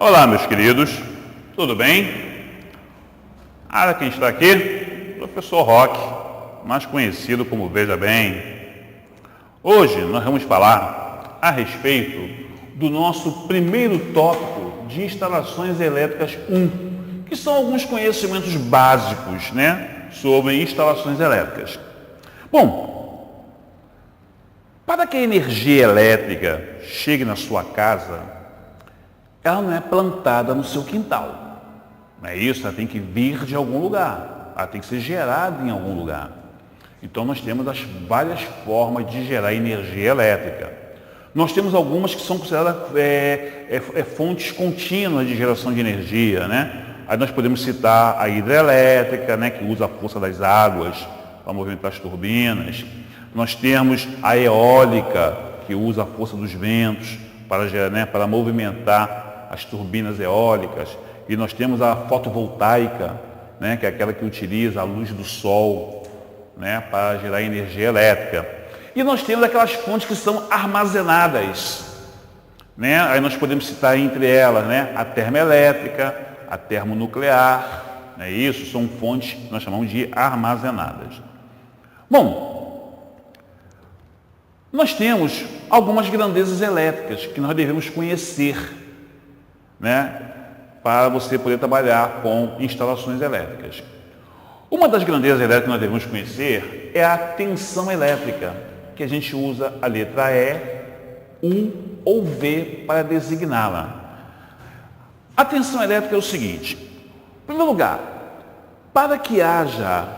Olá, meus queridos, tudo bem? Quem está aqui? Professor Roque, mais conhecido como Veja Bem. Hoje nós vamos falar a respeito do nosso primeiro tópico de instalações elétricas 1, que são alguns conhecimentos básicos, sobre instalações elétricas. Bom, para que a energia elétrica chegue na sua casa, ela não é plantada no seu quintal. Não é isso? Ela tem que vir de algum lugar. Ela tem que ser gerada em algum lugar. Então nós temos as várias formas de gerar energia elétrica. Nós temos algumas que são consideradas fontes contínuas de geração de energia, Aí nós podemos citar a hidrelétrica, que usa a força das águas para movimentar as turbinas. Nós temos a eólica, que usa a força dos ventos para movimentar as turbinas eólicas. E nós temos a fotovoltaica, que é aquela que utiliza a luz do sol, para gerar energia elétrica. E nós temos aquelas fontes que são armazenadas, Aí nós podemos citar entre elas, a termoelétrica, a termonuclear, isso são fontes que nós chamamos de armazenadas. Bom, nós temos algumas grandezas elétricas que nós devemos conhecer, para você poder trabalhar com instalações elétricas. Uma das grandezas elétricas que nós devemos conhecer é a tensão elétrica, que a gente usa a letra E, U ou V para designá-la. A tensão elétrica é o seguinte: em primeiro lugar, para que haja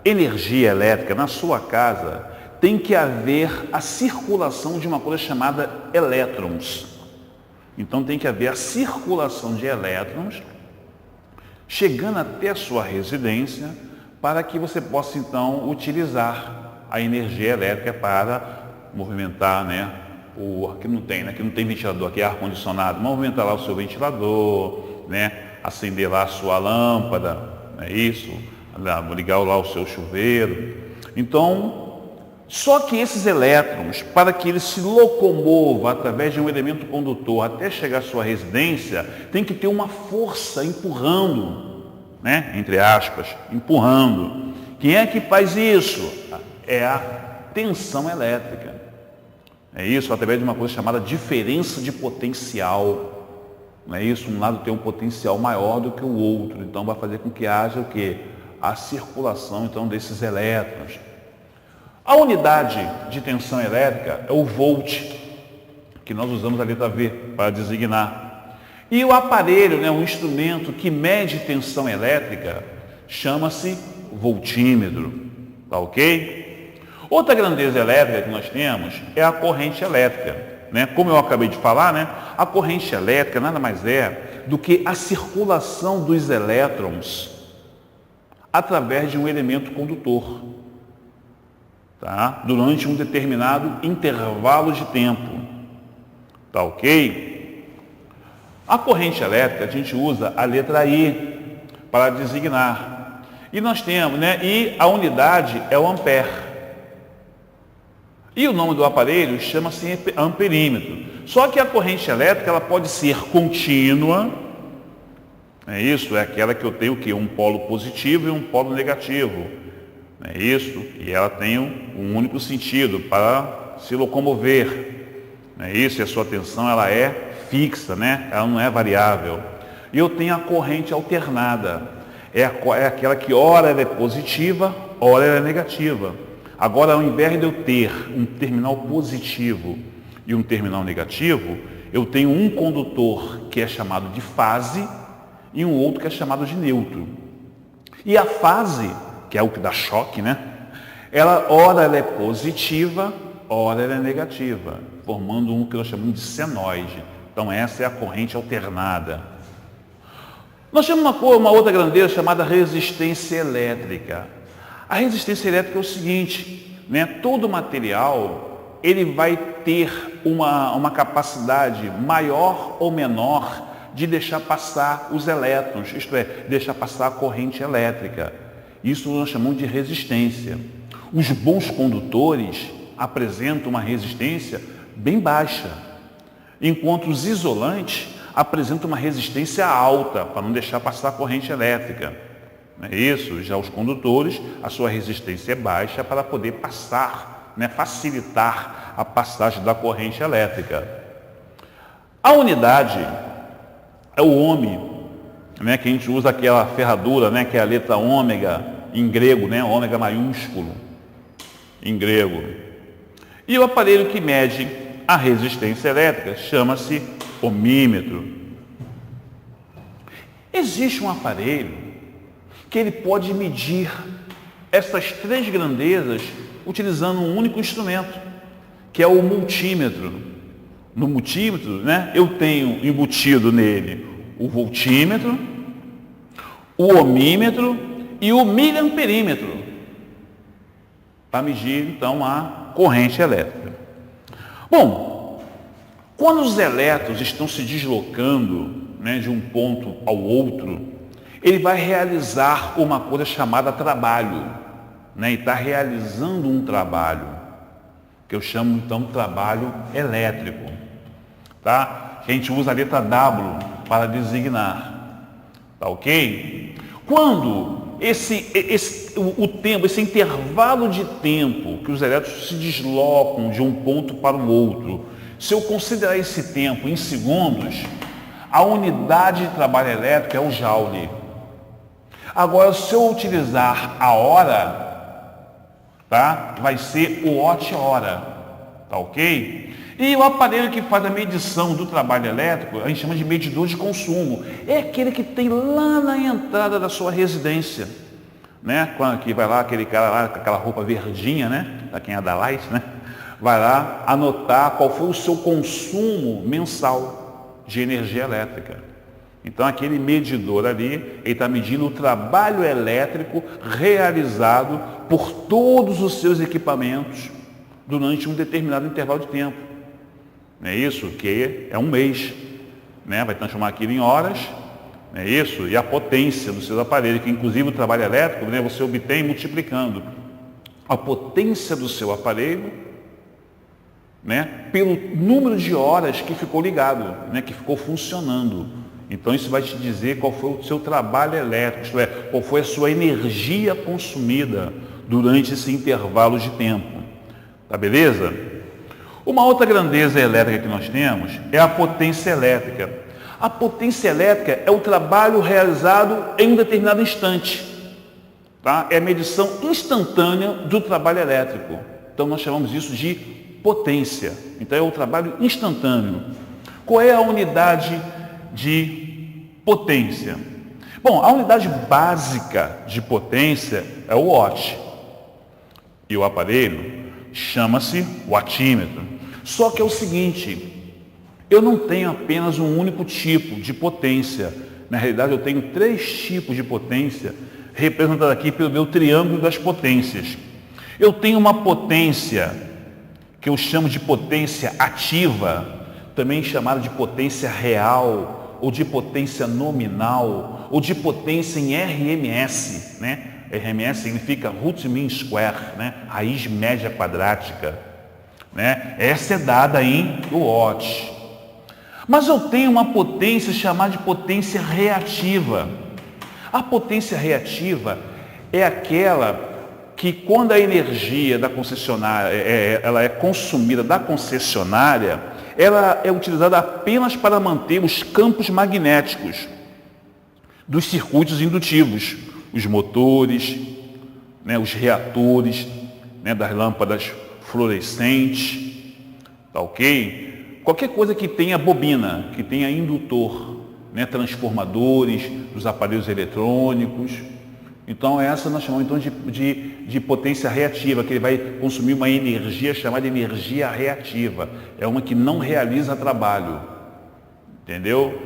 energia elétrica na sua casa, tem que haver a circulação de uma coisa chamada elétrons. Então tem que haver a circulação de elétrons chegando até a sua residência para que você possa então utilizar a energia elétrica para movimentar, aqui não tem ventilador, aqui é ar-condicionado, movimentar lá o seu ventilador, acender lá a sua lâmpada, ligar lá o seu chuveiro. Então, só que esses elétrons, para que eles se locomovam através de um elemento condutor até chegar à sua residência, tem que ter uma força empurrando, entre aspas, empurrando. Quem é que faz isso? É a tensão elétrica. É isso, através de uma coisa chamada diferença de potencial. Não é isso? Um lado tem um potencial maior do que o outro, então vai fazer com que haja o quê? A circulação então desses elétrons. A unidade de tensão elétrica é o volt, que nós usamos a letra V para designar. E o aparelho, o instrumento que mede tensão elétrica, chama-se voltímetro. Tá ok? Outra grandeza elétrica que nós temos é a corrente elétrica. Como eu acabei de falar, a corrente elétrica nada mais é do que a circulação dos elétrons através de um elemento condutor. Durante um determinado intervalo de tempo. Tá ok? A corrente elétrica, a gente usa a letra I para designar. E nós temos, e a unidade é o ampere. E o nome do aparelho chama-se amperímetro. Só que a corrente elétrica, ela pode ser contínua. É aquela que eu tenho um polo positivo e um polo negativo. E ela tem um único sentido para se locomover. E a sua tensão ela é fixa, ela não é variável. E eu tenho a corrente alternada, é aquela que ora ela é positiva, ora ela é negativa. Agora, ao invés de eu ter um terminal positivo e um terminal negativo, eu tenho um condutor que é chamado de fase e um outro que é chamado de neutro. E a fase, que é o que dá choque, ora ela é positiva, ora ela é negativa, formando um que nós chamamos de senoide. Então essa é a corrente alternada. Nós temos uma outra grandeza chamada resistência elétrica. A resistência elétrica é o seguinte, todo material ele vai ter uma capacidade maior ou menor de deixar passar os elétrons, isto é, deixar passar a corrente elétrica. Isso nós chamamos de resistência. Os bons condutores apresentam uma resistência bem baixa, enquanto os isolantes apresentam uma resistência alta para não deixar passar a corrente elétrica. Não é isso? Já os condutores, a sua resistência é baixa para poder passar, né, facilitar a passagem da corrente elétrica. A unidade é o ohme, né, que a gente usa aquela ferradura, né, que é a letra ômega em grego, né, ômega maiúsculo em grego. E o aparelho que mede a resistência elétrica chama-se ohmímetro. Existe um aparelho que ele pode medir essas três grandezas utilizando um único instrumento, que é o multímetro. No multímetro, né, eu tenho embutido nele o voltímetro, o ohmímetro e o miliamperímetro, para medir, então, a corrente elétrica. Bom, quando os elétrons estão se deslocando, né, de um ponto ao outro, ele vai realizar uma coisa chamada trabalho, né? E está realizando um trabalho, que eu chamo então de trabalho elétrico, tá? A gente usa a letra W para designar, tá ok? Quando esse intervalo de tempo que os elétrons se deslocam de um ponto para o outro, se eu considerar esse tempo em segundos, a unidade de trabalho elétrico é o joule. Agora, se eu utilizar a hora, tá, vai ser o watt-hora, tá ok? E o aparelho que faz a medição do trabalho elétrico, a gente chama de medidor de consumo. É aquele que tem lá na entrada da sua residência, né? Quando que vai lá aquele cara lá com aquela roupa verdinha, né? Para quem é da Light, né? Vai lá anotar qual foi o seu consumo mensal de energia elétrica. Então, aquele medidor ali, ele está medindo o trabalho elétrico realizado por todos os seus equipamentos durante um determinado intervalo de tempo. Não é isso? Que é um mês, né? Vai transformar aquilo em horas, não é isso? E a potência dos seus aparelhos, que inclusive o trabalho elétrico, né, você obtém multiplicando a potência do seu aparelho, né, pelo número de horas que ficou ligado, né, que ficou funcionando. Então isso vai te dizer qual foi o seu trabalho elétrico, isto é, qual foi a sua energia consumida durante esse intervalo de tempo. Tá beleza? Uma outra grandeza elétrica que nós temos é a potência elétrica. A potência elétrica é o trabalho realizado em um determinado instante. Tá? É a medição instantânea do trabalho elétrico. Então nós chamamos isso de potência. Então é o trabalho instantâneo. Qual é a unidade de potência? Bom, a unidade básica de potência é o watt. E o aparelho chama-se wattímetro. Só que é o seguinte, eu não tenho apenas um único tipo de potência. Na realidade, eu tenho 3 tipos de potência, representados aqui pelo meu triângulo das potências. Eu tenho uma potência que eu chamo de potência ativa, também chamada de potência real, ou de potência nominal, ou de potência em RMS, né? RMS significa root mean square, né? Raiz média quadrática, né? Essa é dada em watt. Mas eu tenho uma potência chamada de potência reativa. A potência reativa é aquela que, quando a energia da concessionária ela é consumida da concessionária, ela é utilizada apenas para manter os campos magnéticos dos circuitos indutivos, os motores, né, os reatores, né, das lâmpadas fluorescentes, tá ok? Qualquer coisa que tenha bobina, que tenha indutor, né, transformadores, dos aparelhos eletrônicos. Então essa nós chamamos então de potência reativa, que ele vai consumir uma energia chamada de energia reativa. É uma que não realiza trabalho. Entendeu?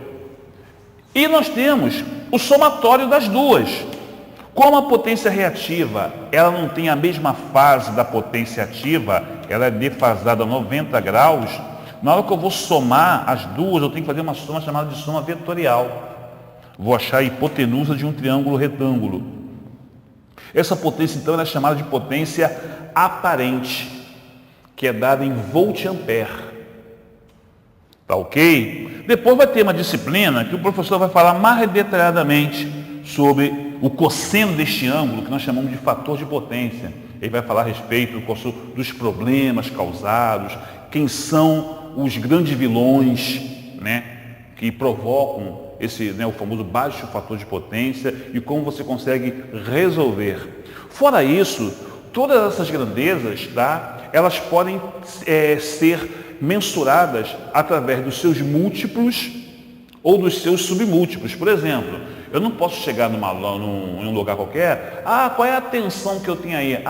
E nós temos o somatório das duas. Como a potência reativa, ela não tem a mesma fase da potência ativa, ela é defasada a 90 graus, na hora que eu vou somar as duas, eu tenho que fazer uma soma chamada de soma vetorial. Vou achar a hipotenusa de um triângulo retângulo. Essa potência, então, é chamada de potência aparente, que é dada em volt-ampere. Tá ok? Depois vai ter uma disciplina que o professor vai falar mais detalhadamente sobre o cosseno deste ângulo, que nós chamamos de fator de potência. Ele vai falar a respeito dos problemas causados, quem são os grandes vilões, né, que provocam o famoso baixo fator de potência e como você consegue resolver. Fora isso, todas essas grandezas, tá, elas podem ser mensuradas através dos seus múltiplos ou dos seus submúltiplos. Por exemplo, eu não posso chegar em um lugar qualquer, qual é a tensão que eu tenho aí?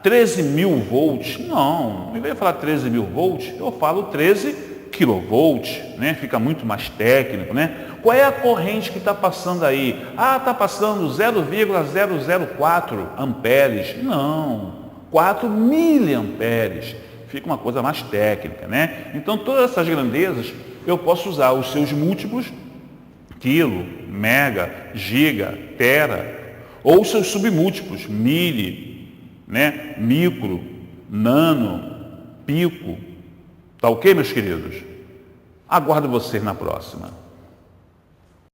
13.000 volts. Não, em vez de falar 13.000 volts, eu falo 13 kV, né? Fica muito mais técnico, né? Qual é a corrente que está passando aí? Está passando 0,004 amperes. Não, 4 miliamperes. Fica uma coisa mais técnica, né? Então, todas essas grandezas, eu posso usar os seus múltiplos, quilo, mega, giga, tera, ou os seus submúltiplos, mili, né? Micro, nano, pico. Tá ok, meus queridos? Aguardo vocês na próxima.